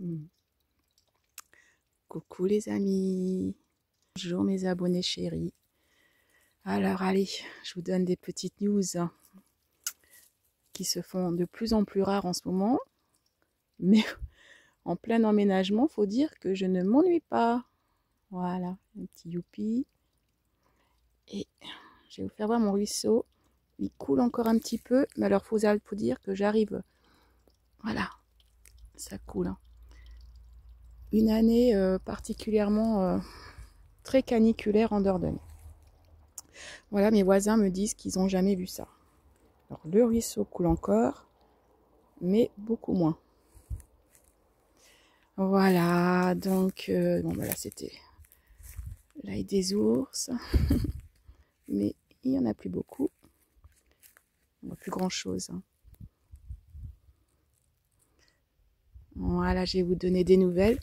Hmm. Coucou les amis, bonjour mes abonnés chéris. Alors allez, je vous donne des petites news qui se font de plus en plus rares en ce moment. Mais en plein emménagement, faut dire que je ne m'ennuie pas. Voilà, un petit youpi. Et je vais vous faire voir mon ruisseau. Il coule encore un petit peu, mais alors faut dire que j'arrive. Voilà, ça coule. Une année particulièrement très caniculaire en Dordogne. Voilà, mes voisins me disent qu'ils n'ont jamais vu ça. Alors, le ruisseau coule encore, mais beaucoup moins. Voilà, donc, bon, voilà, c'était l'ail des ours. Mais il n'y en a plus beaucoup. On voit plus grand-chose. Hein. Voilà, je vais vous donner des nouvelles.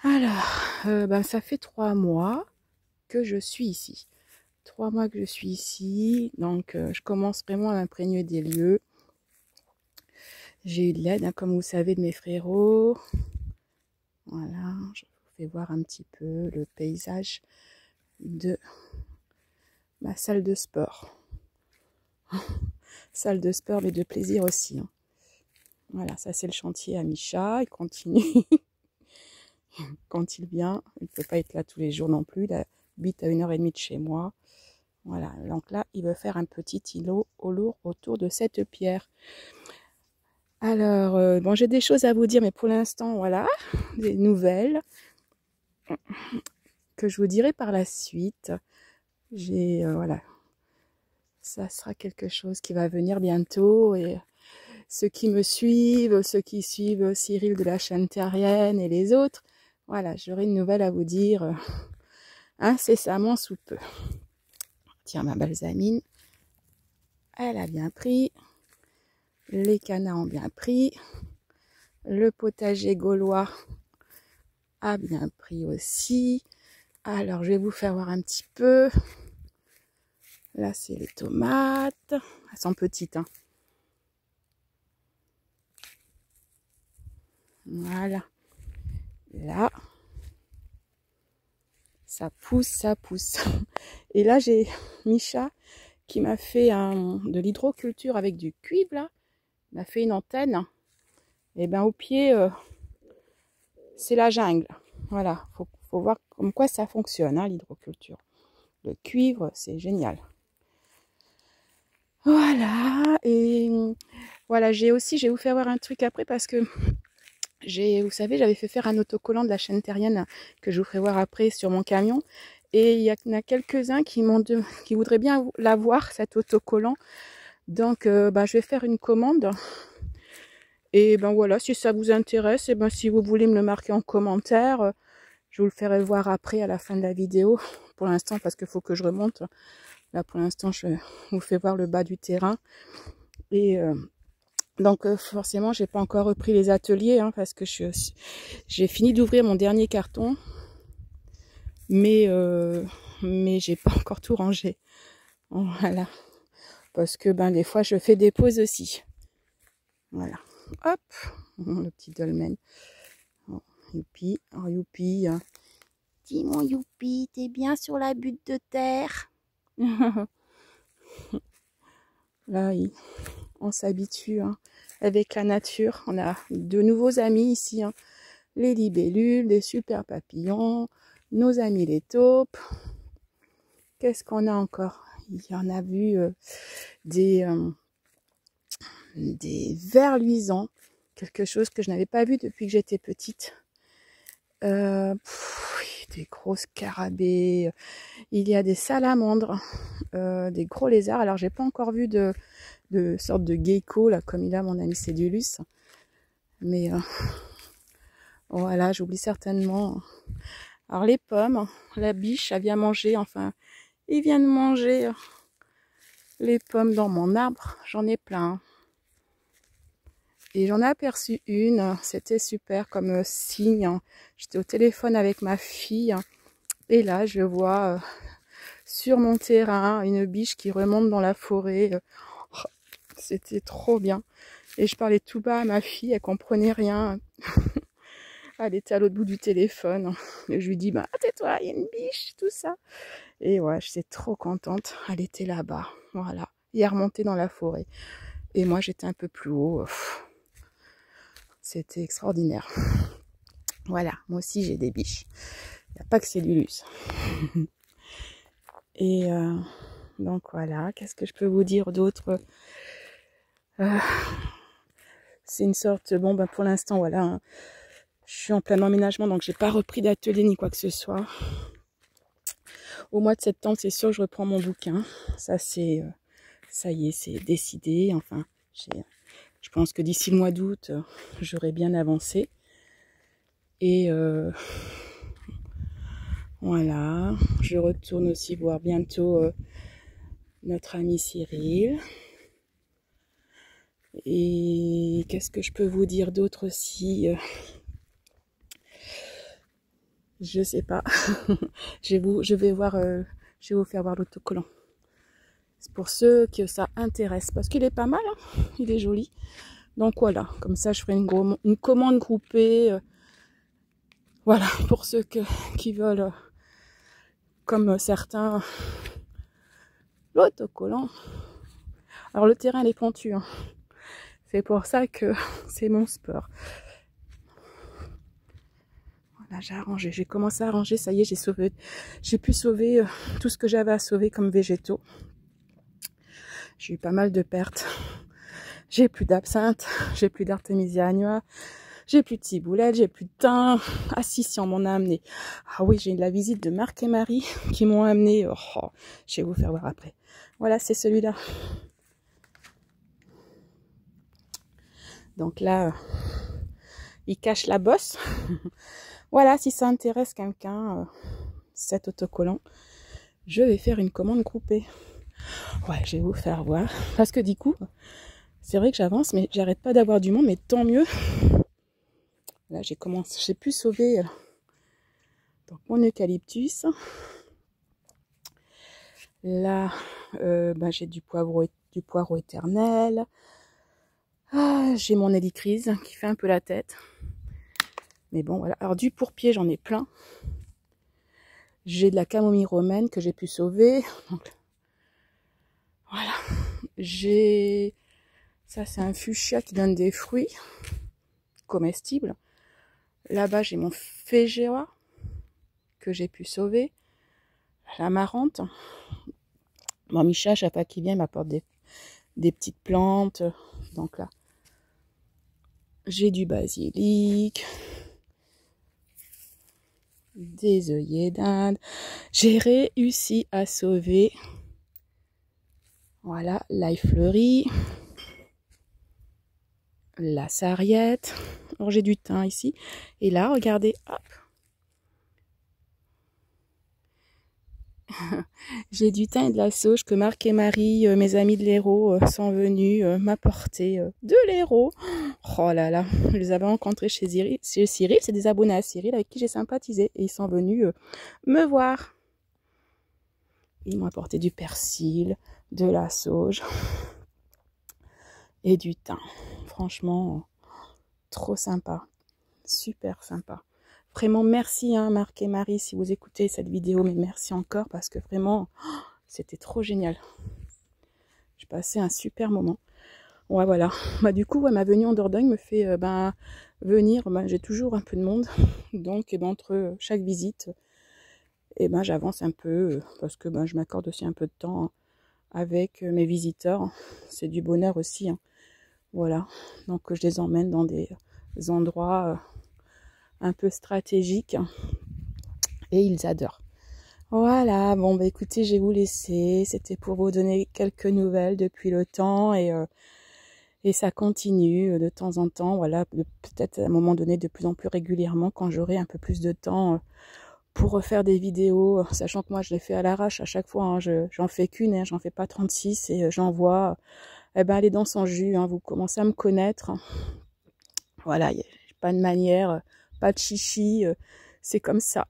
Alors, ça fait 3 mois que je suis ici. 3 mois que je suis ici, donc je commence vraiment à m'imprégner des lieux. J'ai eu de l'aide, hein, comme vous savez, de mes frérots. Voilà, je vous fais voir un petit peu le paysage de ma salle de sport. Salle de sport, mais de plaisir aussi. Hein. Voilà, ça c'est le chantier à Micha, il continue. Quand il vient, il ne peut pas être là tous les jours non plus, il habite à 1h30 de chez moi. Voilà, donc là, il veut faire un petit îlot au lourd autour de cette pierre. Alors, bon, j'ai des choses à vous dire, mais pour l'instant, voilà, des nouvelles que je vous dirai par la suite. Voilà, ça sera quelque chose qui va venir bientôt. Et ceux qui me suivent, ceux qui suivent Cyril de la chaîne terrienne et les autres, voilà, j'aurai une nouvelle à vous dire incessamment sous peu. Tiens, ma balsamine, elle a bien pris. Les canards ont bien pris. Le potager gaulois a bien pris aussi. Alors, je vais vous faire voir un petit peu. Là, c'est les tomates. Elles sont petites, hein. Voilà. Là, ça pousse, ça pousse. Et là, j'ai Micha qui m'a fait de l'hydroculture avec du cuivre, là. Il m'a fait une antenne. Et ben au pied, c'est la jungle. Voilà, faut voir comme quoi ça fonctionne, hein, l'hydroculture. Le cuivre, c'est génial. Voilà, et voilà, je vais vous faire voir un truc après parce que vous savez, j'avais fait faire un autocollant de la chaîne terrienne que je vous ferai voir après sur mon camion. Et il y en a quelques-uns qui voudraient bien l'avoir, cet autocollant. Donc, je vais faire une commande. Et ben voilà, si ça vous intéresse, et ben si vous voulez me le marquer en commentaire, je vous le ferai voir après à la fin de la vidéo. Pour l'instant, parce qu'il faut que je remonte. Là, pour l'instant, je vous fais voir le bas du terrain. Et donc, forcément, j'ai pas encore repris les ateliers, hein, parce que j'ai fini d'ouvrir mon dernier carton. Mais j'ai pas encore tout rangé. Voilà. Parce que, des fois, je fais des pauses aussi. Voilà. Hop, le petit dolmen. Oh, youpi, oh, youpi. Dis mon youpi, t'es bien sur la butte de terre. Là, on s'habitue avec la nature. On a de nouveaux amis ici. Hein. Les libellules, des super papillons, nos amis les taupes. Qu'est-ce qu'on a encore? Il y en a vu des vers luisants. Quelque chose que je n'avais pas vu depuis que j'étais petite. Des gros scarabées. Il y a des salamandres, des gros lézards. Alors, j'ai pas encore vu de sorte de gecko, là, comme il a mon ami Cédulus. Mais voilà, j'oublie certainement. Alors, les pommes, la biche, elle vient manger, enfin, il vient de manger les pommes dans mon arbre. J'en ai plein. Et j'en ai aperçu une, c'était super comme signe. J'étais au téléphone avec ma fille. Et là, je vois sur mon terrain une biche qui remonte dans la forêt. C'était trop bien. Et je parlais tout bas à ma fille, elle comprenait rien. Elle était à l'autre bout du téléphone. Et je lui dis, bah, tais-toi, il y a une biche, tout ça. Et ouais, j'étais trop contente. Elle était là-bas. Voilà. Il est remonté dans la forêt. Et moi, j'étais un peu plus haut. C'était extraordinaire. Voilà. Moi aussi, j'ai des biches. Il n'y a pas que Cellulus. Et donc voilà. Qu'est-ce que je peux vous dire d'autre? C'est une sorte... Bon, ben pour l'instant, voilà. Hein, je suis en plein emménagement, donc j'ai pas repris d'atelier ni quoi que ce soit. Au mois de septembre, c'est sûr, je reprends mon bouquin. Ça, c'est... ça y est, c'est décidé. Enfin, je pense que d'ici le mois d'août, j'aurai bien avancé. Et voilà, je retourne aussi voir bientôt notre ami Cyril. Et qu'est-ce que je peux vous dire d'autre aussi? Je sais pas. je vais vous faire voir l'autocollant. C'est pour ceux que ça intéresse, parce qu'il est pas mal, hein, il est joli. Donc voilà, comme ça je ferai une commande groupée. Voilà, pour ceux qui veulent, comme certains, l'autocollant. Alors le terrain il est pentu, hein. C'est pour ça que c'est mon sport. Voilà, j'ai arrangé, j'ai commencé à arranger, ça y est, j'ai pu sauver tout ce que j'avais à sauver comme végétaux. J'ai eu pas mal de pertes. J'ai plus d'absinthe, j'ai plus d'artémisia annua, j'ai plus de ciboulette, j'ai plus de thym. Ah si, on m'en a amené. Ah oui, j'ai eu la visite de Marc et Marie qui m'ont amené. Oh, je vais vous faire voir après. Voilà, c'est celui-là. Donc là, il cache la bosse. Voilà, si ça intéresse quelqu'un, cet autocollant, je vais faire une commande groupée. Ouais, je vais vous faire voir. Parce que du coup, c'est vrai que j'avance, mais j'arrête pas d'avoir du monde, mais tant mieux. Là, j'ai pu sauver donc mon eucalyptus. Là, j'ai du poireau éternel. Ah, j'ai mon hélicryse qui fait un peu la tête. Mais bon, voilà. Alors, du pourpier, j'en ai plein. J'ai de la camomille romaine que j'ai pu sauver. Donc, voilà. Ça, c'est un fuchsia qui donne des fruits comestibles. Là-bas, j'ai mon fégéa que j'ai pu sauver. L'amarante. Bon, Micha, chaque fois qu'il vient, il m'apporte des petites plantes. Donc là, j'ai du basilic, des œillets d'Inde. J'ai réussi à sauver, voilà, l'ail fleuri, la sarriette. Alors j'ai du thym ici. Et là, regardez, hop. J'ai du thym et de la sauge que Marc et Marie, mes amis de l'Hérault, sont venus m'apporter de l'Hérault. Oh là là, je les avais rencontrés chez Cyril, c'est des abonnés à Cyril avec qui j'ai sympathisé et ils sont venus me voir. Ils m'ont apporté du persil, de la sauge et du thym. Franchement, trop sympa, super sympa. Vraiment, merci hein, Marc et Marie si vous écoutez cette vidéo, mais merci encore parce que vraiment, c'était trop génial. J'ai passé un super moment. Ouais, voilà. Bah, du coup, ouais, ma venue en Dordogne me fait venir. J'ai toujours un peu de monde. Donc, entre chaque visite, j'avance un peu parce que je m'accorde aussi un peu de temps avec mes visiteurs. C'est du bonheur aussi. Hein. Voilà. Donc, je les emmène dans des endroits un peu stratégiques et ils adorent. Voilà. Bon, écoutez, je vais vous laisser. C'était pour vous donner quelques nouvelles depuis le temps et ça continue de temps en temps, voilà, peut-être à un moment donné de plus en plus régulièrement quand j'aurai un peu plus de temps pour refaire des vidéos, sachant que moi je les fais à l'arrache à chaque fois, hein, j'en fais qu'une, hein, j'en fais pas 36 et j'envoie, les dents sans jus, hein, vous commencez à me connaître, voilà, y a pas de manière, pas de chichi, c'est comme ça,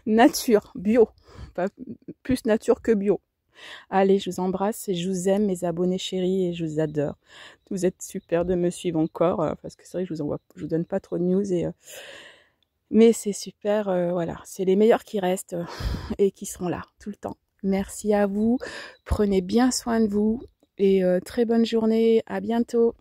nature, bio, pas plus nature que bio, Allez, je vous embrasse et je vous aime, mes abonnés chéris, et je vous adore. Vous êtes super de me suivre encore, parce que c'est vrai que je vous donne pas trop de news, mais c'est super, voilà, c'est les meilleurs qui restent et qui seront là tout le temps. Merci à vous, prenez bien soin de vous et très bonne journée, à bientôt.